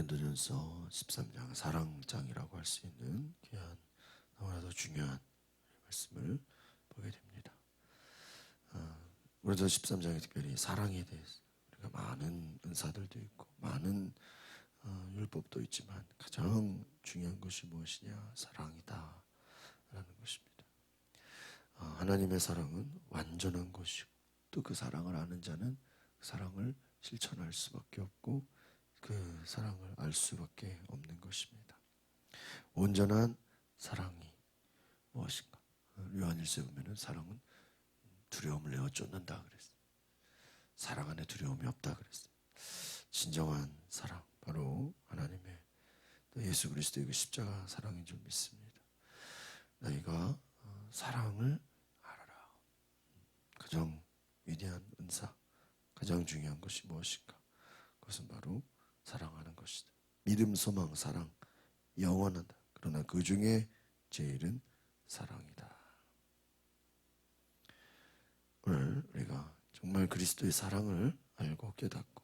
고린도전서 13장 사랑장이라고 할 수 있는 귀한 너무나도 중요한 말씀을 보게 됩니다. 고린도전서 13장에 특별히 사랑에 대해서 우리가 많은 은사들도 있고 많은 율법도 있지만 가장 중요한 것이 무엇이냐? 사랑이다 라는 것입니다. 하나님의 사랑은 완전한 것이고 또 그 사랑을 아는 자는 그 사랑을 실천할 수밖에 없고 그 사랑을 알 수밖에 없는 것입니다. 온전한 사랑이 무엇인가? 요한일서에 보면은 사랑은 두려움을 내어 쫓는다 그랬어요. 사랑 안에 두려움이 없다 그랬어요. 진정한 사랑, 바로 하나님의 예수 그리스도의 그 십자가 사랑인 줄 믿습니다. 너희가 사랑을 알아라. 가장 위대한 은사, 가장 중요한 것이 무엇인가? 그것은 바로 사랑하는 것이다. 믿음, 소망, 사랑, 영원하다. 그러나 그 중에 제일은 사랑이다. 오늘 우리가 정말 그리스도의 사랑을 알고 깨닫고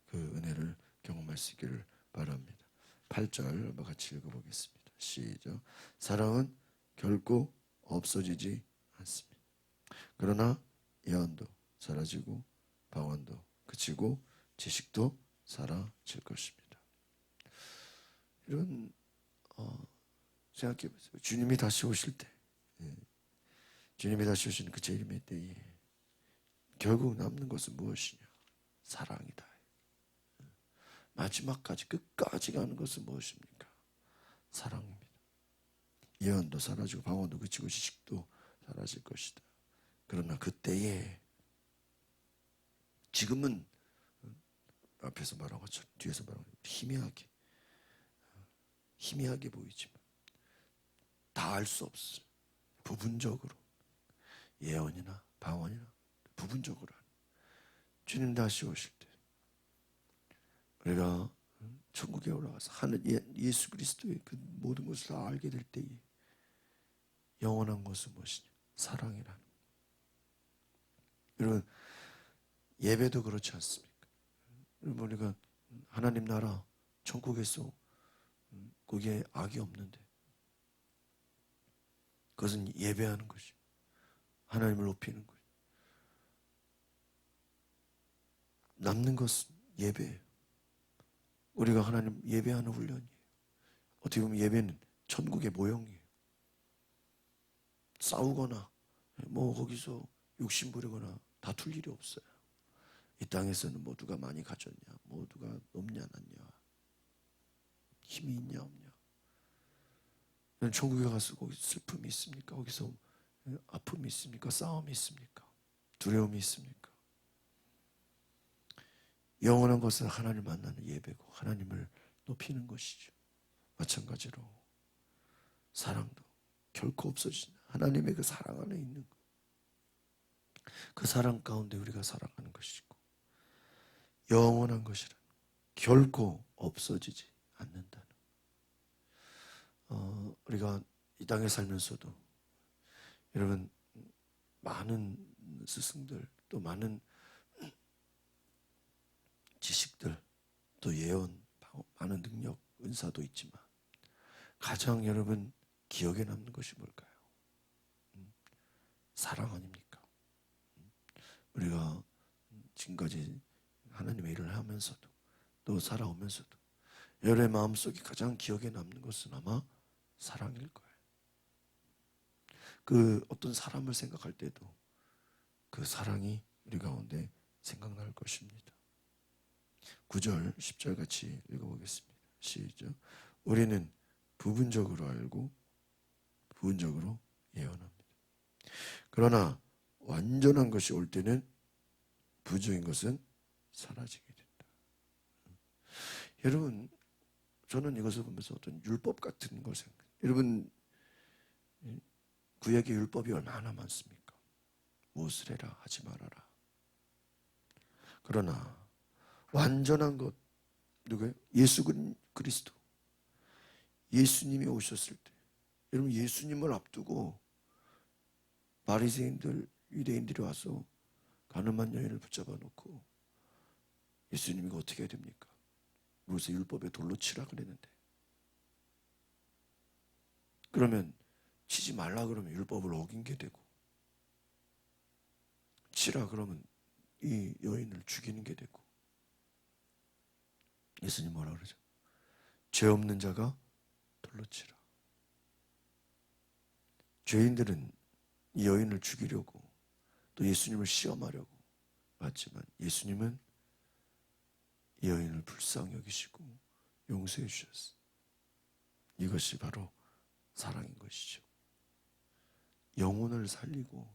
그 은혜를 경험할 수 있기를 바랍니다. 8절 같이 읽어보겠습니다. 시작. 사랑은 결코 없어지지 않습니다. 그러나 예언도 사라지고 방언도 그치고 지식도 사라질 것입니다. 이런 생각해 보세요. 주님이 다시 오실 때, 주님이 다시 오시는 그 재림의 때에 결국 남는 것은 무엇이냐? 사랑이다. 마지막까지 끝까지 가는 것은 무엇입니까? 사랑입니다. 예언도 사라지고 방언도 그치고 지식도 사라질 것이다. 그러나 그때에 지금은 앞에서 말한 것처럼 뒤에서 말한 것처럼 희미하게 보이지만 다 알 수 없어요. 부분적으로 예언이나 방언이나 부분적으로 주님 다시 오실 때 우리가 천국에 올라가서 하늘 예수 그리스도의 그 모든 것을 다 알게 될 때에 영원한 것은 무엇이냐? 사랑이라는. 여러분 예배도 그렇지 않습니까? 여러분 우리가 하나님 나라 천국에서 거기에 악이 없는데 그것은 예배하는 것이 하나님을 높이는 것. 남는 것은 예배예요. 우리가 하나님 예배하는 훈련이에요. 어떻게 보면 예배는 천국의 모형이에요. 싸우거나 거기서 욕심 부리거나 다툴 일이 없어요. 이 땅에서는 누가 많이 가졌냐, 누가 높냐 낮냐, 힘이 있냐 없냐. 천국에 가서 거기 슬픔이 있습니까? 거기서 아픔이 있습니까? 싸움이 있습니까? 두려움이 있습니까? 영원한 것은 하나님을 만나는 예배고 하나님을 높이는 것이죠. 마찬가지로 사랑도 결코 없어지지. 하나님의 그 사랑 안에 있는 것. 그 사랑 가운데 우리가 살아가는 것이고 영원한 것이라 결코 없어지지 않는다는. 우리가 이 땅에 살면서도 여러분 많은 스승들 또 많은 지식들 또 예언 많은 능력 은사도 있지만 가장 여러분 기억에 남는 것이 뭘까요? 사랑 아닙니까? 우리가 지금까지 하나님의 일을 하면서도 또 살아오면서도 여러분의 마음속에 가장 기억에 남는 것은 아마 사랑일 거예요. 그 어떤 사람을 생각할 때도 그 사랑이 우리 가운데 생각날 것입니다. 9절, 10절 같이 읽어보겠습니다. 시작. 우리는 부분적으로 알고 부분적으로 예언합니다. 그러나 완전한 것이 올 때는 부족인 것은 사라지게 된다. 여러분, 저는 이것을 보면서 어떤 율법 같은 것을 여러분 구약의 율법이 얼마나 많습니까? 무엇을 해라 하지 말아라. 그러나 완전한 것 누구예요? 예수 그리스도. 예수님이 오셨을 때 여러분 예수님을 앞두고 바리새인들 유대인들이 와서 가늠한 여인을 붙잡아 놓고 예수님이 어떻게 해야 됩니까? 그래서 율법에 돌로 치라 그랬는데, 그러면 치지 말라 그러면 율법을 어긴 게 되고, 치라 그러면 이 여인을 죽이는 게 되고. 예수님 뭐라 그러죠? 죄 없는 자가 돌로 치라. 죄인들은 이 여인을 죽이려고 또 예수님을 시험하려고 왔지만, 예수님은 이 여인을 불쌍히 여기시고 용서해 주셨어요. 이것이 바로 사랑인 것이죠. 영혼을 살리고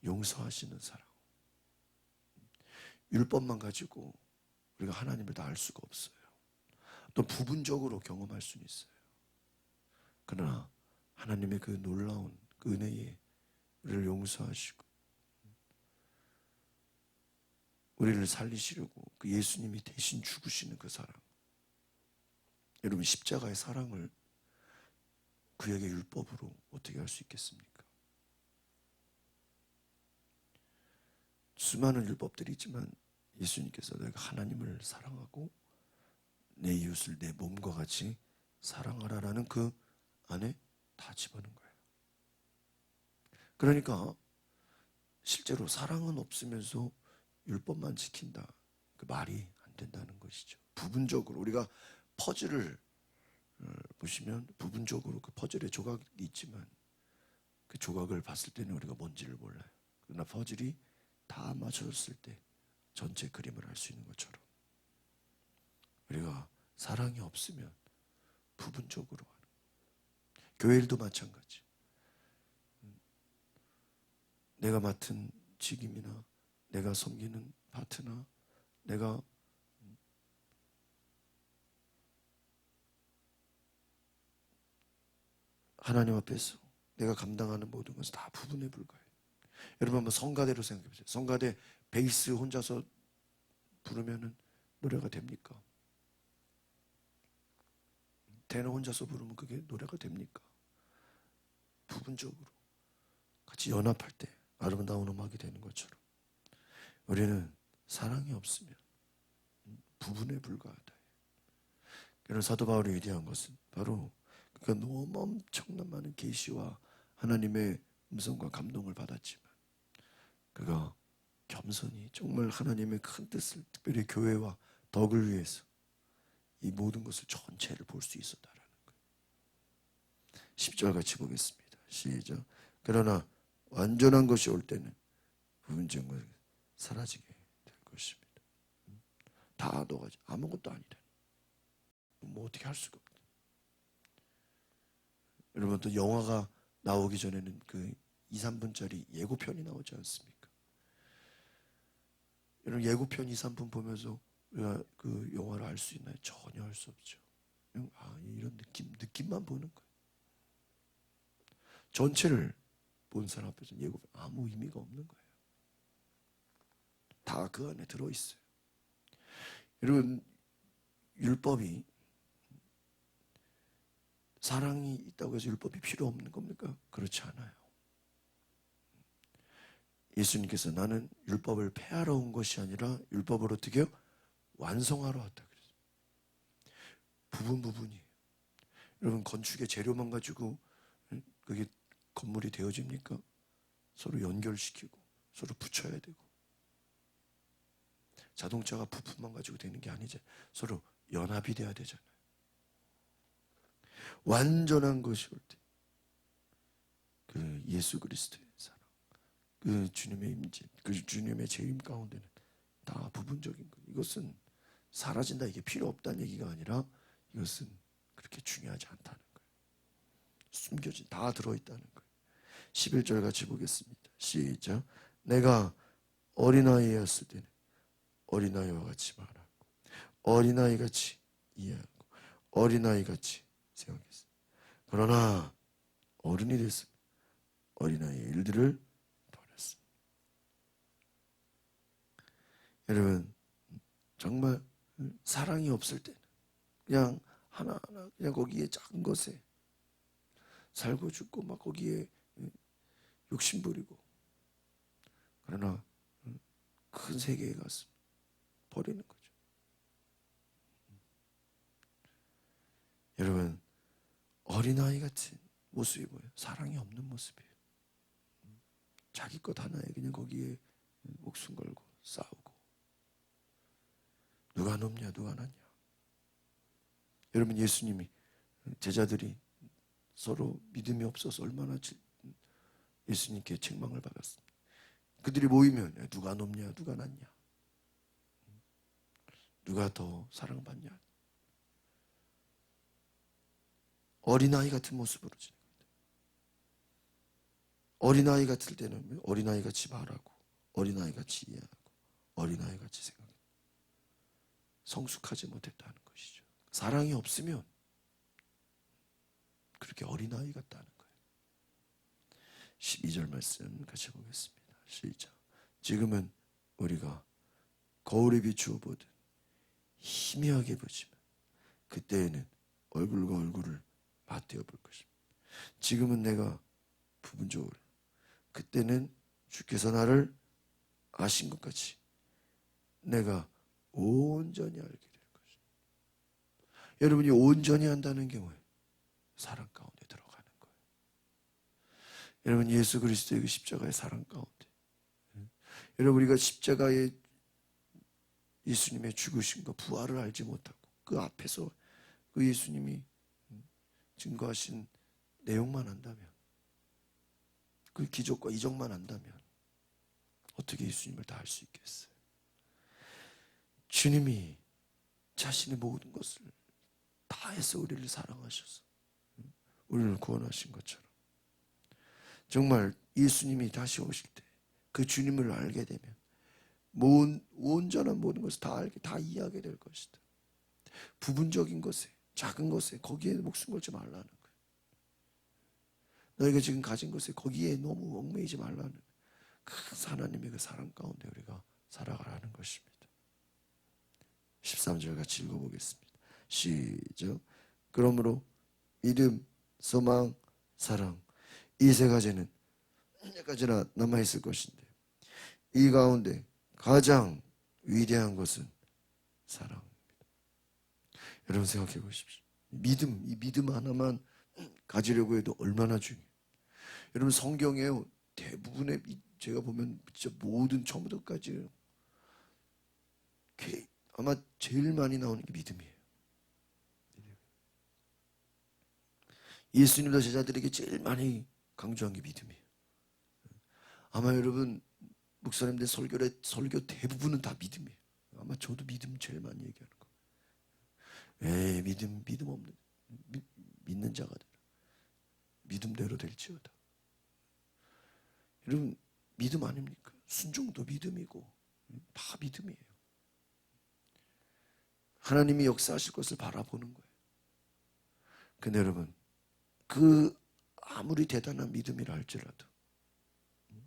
용서하시는 사랑. 율법만 가지고 우리가 하나님을 다 알 수가 없어요. 또 부분적으로 경험할 수는 있어요. 그러나 하나님의 그 놀라운 그 은혜에 우리를 용서하시고 우리를 살리시려고 그 예수님이 대신 죽으시는 그 사랑. 여러분, 십자가의 사랑을 그에게 율법으로 어떻게 할 수 있겠습니까? 수많은 율법들이 있지만 예수님께서 내가 하나님을 사랑하고 내 이웃을 내 몸과 같이 사랑하라라는 그 안에 다 집어넣은 거예요. 그러니까 실제로 사랑은 없으면서 율법만 지킨다, 그 말이 안 된다는 것이죠. 부분적으로 우리가 퍼즐을 보시면 부분적으로 그 퍼즐의 조각이 있지만 그 조각을 봤을 때는 우리가 뭔지를 몰라요. 그러나 퍼즐이 다 맞춰졌을 때 전체 그림을 알 수 있는 것처럼 우리가 사랑이 없으면 부분적으로 하는, 교회 일도 마찬가지. 내가 맡은 직임이나 내가 섬기는 파트나 내가 하나님 앞에서 내가 감당하는 모든 것은 다 부분에 불과해요. 여러분 한번 성가대로 생각해 보세요. 성가대 베이스 혼자서 부르면은 노래가 됩니까? 테너 혼자서 부르면 그게 노래가 됩니까? 부분적으로 같이 연합할 때 아름다운 음악이 되는 것처럼 우리는 사랑이 없으면 부분에 불과하다. 그래서 사도 바울이 위대한 것은 바로 그가 너무 엄청난 많은 계시와 하나님의 음성과 감동을 받았지만 그가 겸손히 정말 하나님의 큰 뜻을, 특별히 교회와 덕을 위해서 이 모든 것을 전체를 볼 수 있었다라는 거예요. 10절 같이 보겠습니다. 시작. 그러나 완전한 것이 올 때는 부분적인 것이 사라지게 될 것입니다. 다 너가지 아무것도 아니다. 뭐 어떻게 할 수가 없다. 여러분 또 영화가 나오기 전에는 그 2, 3분짜리 예고편이 나오지 않습니까? 여러분 예고편 2, 3분 보면서 우리가 그 영화를 알 수 있나요? 전혀 알 수 없죠. 이런 느낌만 보는 거예요. 전체를 본 사람 앞에서 예고편 아무 의미가 없는 거예요. 다 그 안에 들어있어요. 여러분 율법이 사랑이 있다고 해서 율법이 필요 없는 겁니까? 그렇지 않아요. 예수님께서 나는 율법을 폐하러 온 것이 아니라 율법을 어떻게 완성하러 왔다 그랬어요. 부분이에요. 여러분 건축의 재료만 가지고 그게 건물이 되어집니까? 서로 연결시키고 서로 붙여야 되고, 자동차가 부품만 가지고 되는 게 아니죠. 서로 연합이 돼야 되잖아요. 완전한 것이 올 때 그 예수 그리스도의 사랑, 그 주님의 임재, 그 주님의 재림 가운데는 다 부분적인 것. 이것은 사라진다, 이게 필요 없다는 얘기가 아니라 이것은 그렇게 중요하지 않다는 거예요. 숨겨진, 다 들어있다는 거예요. 11절 같이 보겠습니다. 시작. 내가 어린아이였을 때는 어린아이와 같이 말하고 어린아이같이 이해하고 어린아이같이 생각했어요. 그러나 어른이 됐으면 어린아이의 일들을 버렸습니다. 여러분 정말 사랑이 없을 때는 그냥 하나하나 그냥 거기에 작은 것에 살고 죽고 막 거기에 욕심부리고, 그러나 큰 세계에 가서 버리는 거죠. 어린아이 같은 모습이 뭐예요? 사랑이 없는 모습이에요. 자기 것 하나에 그냥 거기에 목숨 걸고 싸우고, 누가 높냐 누가 낮냐. 여러분, 예수님이 제자들이 서로 믿음이 없어서 얼마나 예수님께 책망을 받았습니다. 그들이 모이면 누가 높냐 누가 낮냐, 누가 더 사랑받냐. 어린아이 같은 모습으로 지내는 거예요. 어린아이 같을 때는 어린아이 같이 말하고, 어린아이 같이 이해하고, 어린아이 같이 생각해요. 성숙하지 못했다는 것이죠. 사랑이 없으면 그렇게 어린아이 같다는 거예요. 12절 말씀 같이 보겠습니다. 시작. 지금은 우리가 거울에 비추어 보듯 희미하게 보지만 그때에는 얼굴과 얼굴을 맞대어 볼 것입니다. 지금은 내가 부분적으로, 그때는 주께서 나를 아신 것 같이 내가 온전히 알게 될 것입니다. 여러분이 온전히 한다는 게 뭐예요? 사랑 가운데 들어가는 거예요. 여러분, 예수 그리스도의 그 십자가의 사랑 가운데, 여러분, 우리가 십자가의 예수님의 죽으심과 부활을 알지 못하고 그 앞에서 그 예수님이 증거하신 내용만 안다면, 그 기적과 이적만 안다면 어떻게 예수님을 다 알 수 있겠어요? 주님이 자신의 모든 것을 다해서 우리를 사랑하셔서 우리를 구원하신 것처럼, 정말 예수님이 다시 오실 때 그 주님을 알게 되면 온전한 모든 것을 다 알게, 다 이해하게 될 것이다. 부분적인 것에, 작은 것에 거기에 목숨 걸지 말라는 거예요. 너희가 지금 가진 것에 거기에 너무 얽매이지 말라는, 그 하나님의 그 사랑 가운데 우리가 살아가라는 것입니다. 13절 같이 읽어보겠습니다. 시작. 그러므로 믿음, 소망, 사랑, 이 세 가지는 언제까지나 남아있을 것인데 이 가운데 가장 위대한 것은 사랑입니다. 여러분, 생각해 보십시오. 믿음, 이 믿음 하나만 가지려고 해도 얼마나 중요해요. 여러분, 성경에 대부분의, 제가 보면 진짜 모든 처음부터까지 아마 제일 많이 나오는 게 믿음이에요. 예수님도 제자들에게 제일 많이 강조한 게 믿음이에요. 아마 여러분, 목사님들 설교 대부분은 다 믿음이에요. 아마 저도 믿음 제일 많이 얘기하는 거예요. 믿음 없는, 믿는 자가 되라. 믿음대로 될지어다. 여러분, 믿음 아닙니까? 순종도 믿음이고 다 믿음이에요. 하나님이 역사하실 것을 바라보는 거예요. 근데 여러분, 그 아무리 대단한 믿음이라 할지라도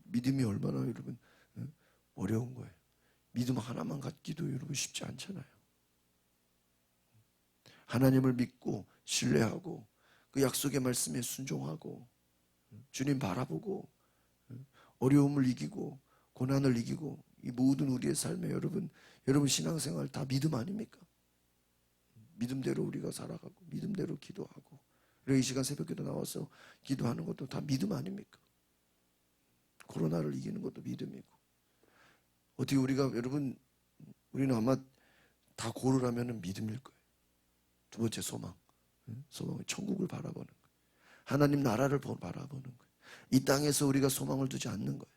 믿음이 얼마나 여러분 어려운 거예요. 믿음 하나만 갖기도 여러분 쉽지 않잖아요. 하나님을 믿고 신뢰하고 그 약속의 말씀에 순종하고 주님 바라보고 어려움을 이기고 고난을 이기고, 이 모든 우리의 삶에 여러분 신앙생활 다 믿음 아닙니까? 믿음대로 우리가 살아가고 믿음대로 기도하고, 그리고 이 시간 새벽기도 나와서 기도하는 것도 다 믿음 아닙니까? 코로나를 이기는 것도 믿음이고. 어떻게 여러분, 우리는 아마 다 고르라면 믿음일 거예요. 두 번째 소망은 천국을 바라보는 거예요. 하나님 나라를 바라보는 거예요. 이 땅에서 우리가 소망을 두지 않는 거예요.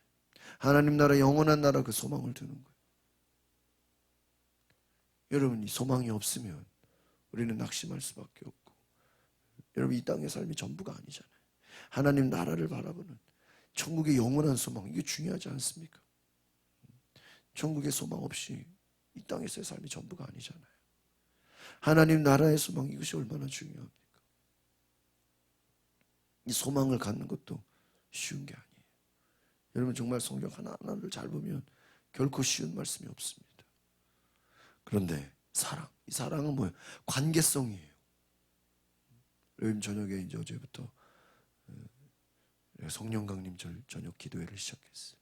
하나님 나라, 영원한 나라, 그 소망을 두는 거예요. 여러분, 이 소망이 없으면 우리는 낙심할 수밖에 없고, 여러분, 이 땅의 삶이 전부가 아니잖아요. 하나님 나라를 바라보는 천국의 영원한 소망, 이게 중요하지 않습니까? 천국의 소망 없이 이 땅에서의 삶이 전부가 아니잖아요. 하나님 나라의 소망, 이것이 얼마나 중요합니까? 이 소망을 갖는 것도 쉬운 게 아니에요. 여러분, 정말 성경 하나하나를 잘 보면 결코 쉬운 말씀이 없습니다. 그런데 사랑, 이 사랑은 뭐예요? 관계성이에요. 요즘 저녁에 이제 어제부터 성령 강림 저녁 기도회를 시작했어요.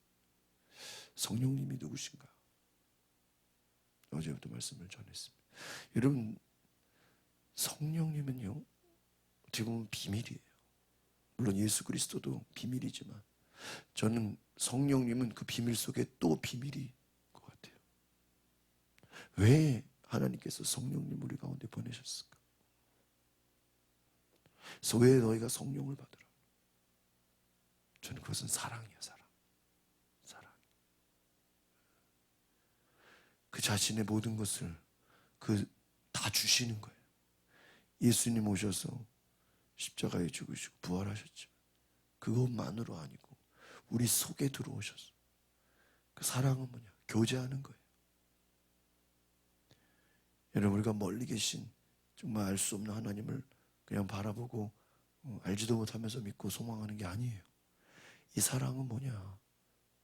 성령님이 누구신가? 어제부터 말씀을 전했습니다. 여러분, 성령님은요, 어떻게 보면 비밀이에요. 물론 예수 그리스도도 비밀이지만 저는 성령님은 그 비밀 속에 또 비밀이 것 같아요. 왜 하나님께서 성령님 우리 가운데 보내셨을까? 그래서 왜 너희가 성령을 받으라? 저는 그것은 사랑이에요. 사랑. 그 자신의 모든 것을 다 주시는 거예요. 예수님 오셔서 십자가에 죽으시고 부활하셨지만 그것만으로 아니고 우리 속에 들어오셔서 그 사랑은 뭐냐? 교제하는 거예요. 여러분, 우리가 멀리 계신 정말 알 수 없는 하나님을 그냥 바라보고 알지도 못하면서 믿고 소망하는 게 아니에요. 이 사랑은 뭐냐?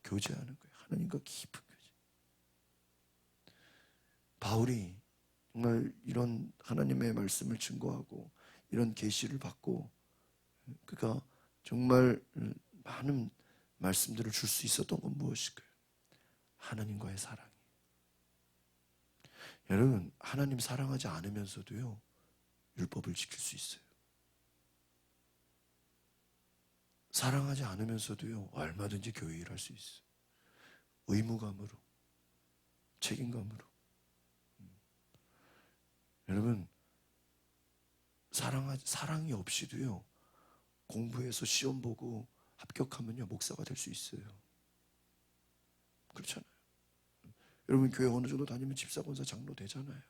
교제하는 거예요. 하나님과 깊은 교제. 바울이 정말 이런 하나님의 말씀을 증거하고 이런 계시를 받고 그가 정말 많은 말씀들을 줄 수 있었던 건 무엇일까요? 하나님과의 사랑이. 여러분, 하나님 사랑하지 않으면서도요 율법을 지킬 수 있어요. 사랑하지 않으면서도요 얼마든지 교회 일할 수 있어요. 의무감으로, 책임감으로. 여러분, 사랑이 없이도요 공부해서 시험 보고 합격하면요 목사가 될 수 있어요. 그렇잖아요. 여러분, 교회 어느 정도 다니면 집사, 권사, 장로 되잖아요.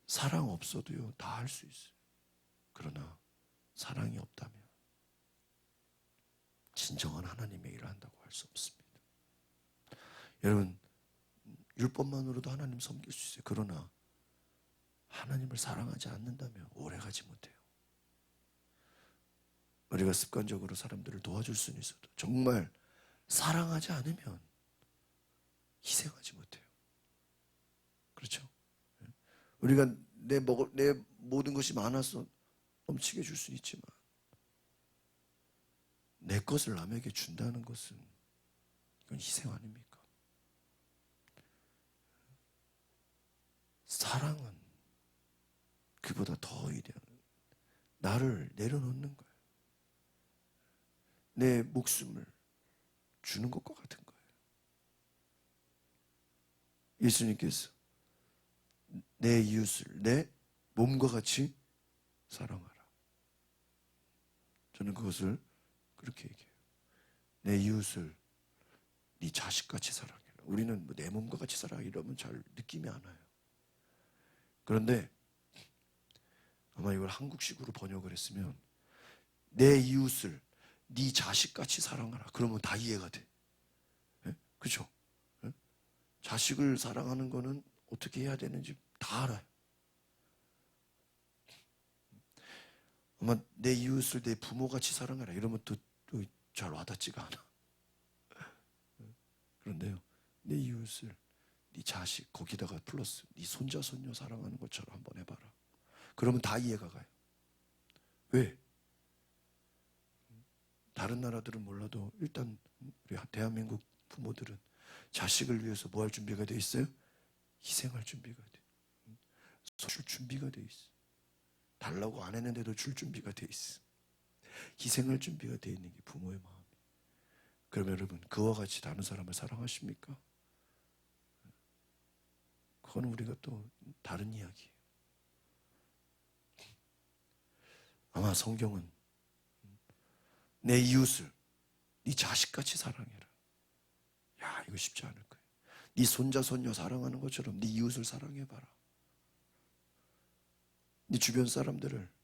사랑 없어도요 다 할 수 있어요. 그러나 사랑이 없다면 진정한 하나님의 일을 한다고 할 수 없습니다. 여러분, 율법만으로도 하나님 섬길 수 있어요. 그러나 하나님을 사랑하지 않는다면 오래가지 못해요. 우리가 습관적으로 사람들을 도와줄 수는 있어도 정말 사랑하지 않으면 희생하지 못해요. 그렇죠? 우리가 내 모든 것이 많아서 넘치게 줄 수는 있지만 내 것을 남에게 준다는 것은 이건 희생 아닙니까? 사랑은 그보다 더 위대한, 나를 내려놓는 거예요. 내 목숨을 주는 것과 같은 거예요. 예수님께서 내 이웃을 내 몸과 같이 사랑하라. 저는 그것을 그렇게 얘기해요. 내 이웃을 네 자식같이 사랑해라. 우리는 내 몸과 같이 사랑해 이러면 잘 느낌이 안 와요. 그런데 아마 이걸 한국식으로 번역을 했으면 내 이웃을 네 자식같이 사랑하라. 그러면 다 이해가 돼. 그렇죠? 자식을 사랑하는 거는 어떻게 해야 되는지 다 알아요. 아마 내 이웃을 내 부모같이 사랑하라. 이러면 또 잘 와닿지가 않아. 그런데요, 내 이웃을 네 자식 거기다가 플러스 네 손자 손녀 사랑하는 것처럼 한번 해봐라. 그러면 다 이해가 가요. 왜? 다른 나라들은 몰라도 일단 우리 대한민국 부모들은 자식을 위해서 뭐 할 준비가 돼 있어요? 희생할 준비가 돼. 줄 준비가 돼 있어. 달라고 안 했는데도 줄 준비가 돼 있어. 희생할 준비가 돼 있는 게 부모의 마음이. 그러면 여러분, 그와 같이 다른 사람을 사랑하십니까? 그건 우리가 또 다른 이야기예요. 아마 성경은 내 이웃을 네 자식같이 사랑해라. 야, 이거 쉽지 않을 거예요. 네 손자 손녀 사랑하는 것처럼 네 이웃을 사랑해봐라. 네 주변 사람들을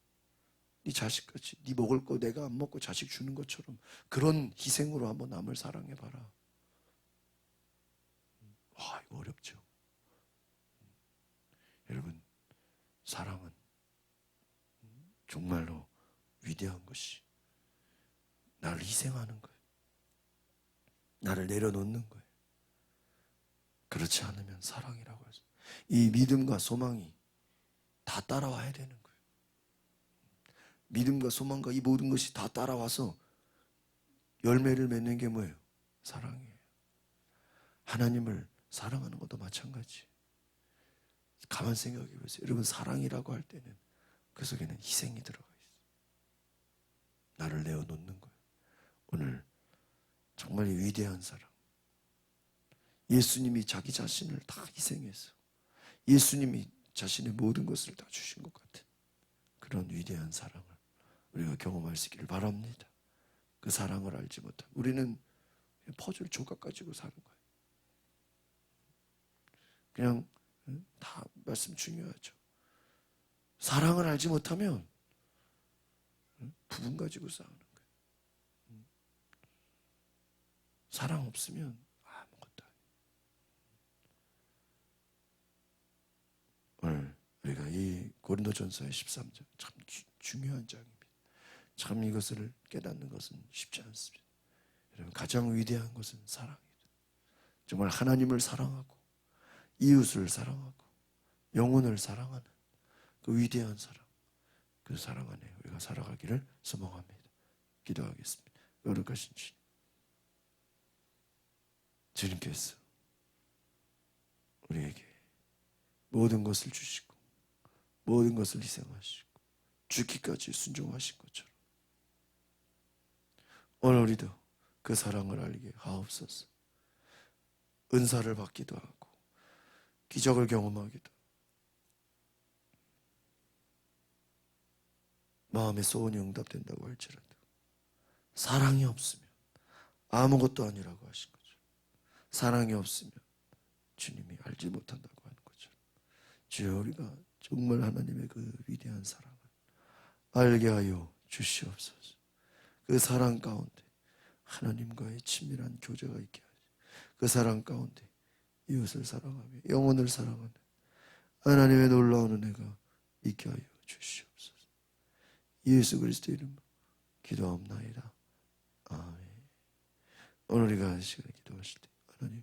네 자식같이, 네 먹을 거 내가 안 먹고 자식 주는 것처럼 그런 희생으로 한번 남을 사랑해봐라. 와, 이거 어렵죠. 여러분, 사랑은 정말로 위대한 것이 나를 희생하는 거예요. 나를 내려놓는 거예요. 그렇지 않으면 사랑이라고 해서 이 믿음과 소망이 다 따라와야 되는 거예요. 믿음과 소망과 이 모든 것이 다 따라와서 열매를 맺는 게 뭐예요? 사랑이에요. 하나님을 사랑하는 것도 마찬가지. 가만 생각해 보세요. 여러분, 사랑이라고 할 때는 그 속에는 희생이 들어가 있어. 나를 내어놓는 거예요. 오늘 정말 위대한 사랑. 예수님이 자기 자신을 다 희생해서 예수님이 자신의 모든 것을 다 주신 것 같은 그런 위대한 사랑을 우리가 경험할 수 있기를 바랍니다. 그 사랑을 알지 못하면 우리는 퍼즐 조각 가지고 사는 거예요. 그냥 다 말씀 중요하죠. 사랑을 알지 못하면 부분 가지고 싸우는 거예요. 사랑 없으면 아무것도 아니에요. 오늘 우리가 이 고린도전서의 13장 참 중요한 장입니다. 참 이것을 깨닫는 것은 쉽지 않습니다. 여러분, 가장 위대한 것은 사랑이다. 정말 하나님을 사랑하고 이웃을 사랑하고 영혼을 사랑하는 그 위대한 사랑, 그 사랑 안에 우리가 살아가기를 소망합니다. 기도하겠습니다. 거룩하신 주님, 주님께서 우리에게 모든 것을 주시고 모든 것을 희생하시고 죽기까지 순종하신 것처럼 오늘 우리도 그 사랑을 알게 하옵소서. 은사를 받기도 하고 기적을 경험하기도 마음의 소원이 응답된다고 할지라도 사랑이 없으면 아무것도 아니라고 하신 거죠. 사랑이 없으면 주님이 알지 못한다고 하는 거죠. 주여, 우리가 정말 하나님의 그 위대한 사랑을 알게 하여 주시옵소서. 그 사랑 가운데 하나님과의 친밀한 교제가 있게 하시고 그 사랑 가운데 이웃을 사랑하며 영혼을 사랑하는 하나님의 놀라운 은혜가 있게 하여 주시옵소서. 예수 그리스도 이름으로 기도하옵나이다. 아멘. 오늘 우리가 시간에 기도하실 때 하나님,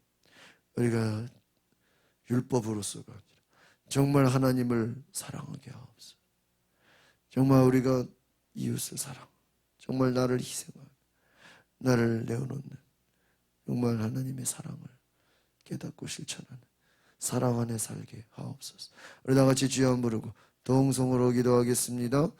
우리가 율법으로서가 아니라 정말 하나님을 사랑하게 하옵소서. 정말 우리가 이웃을 사랑, 정말 나를 희생하는, 나를 내어놓는 정말 하나님의 사랑을 깨닫고 실천하는 사랑 안에 살게 하옵소서. 우리 다 같이 주여 부르고 동성으로 기도하겠습니다.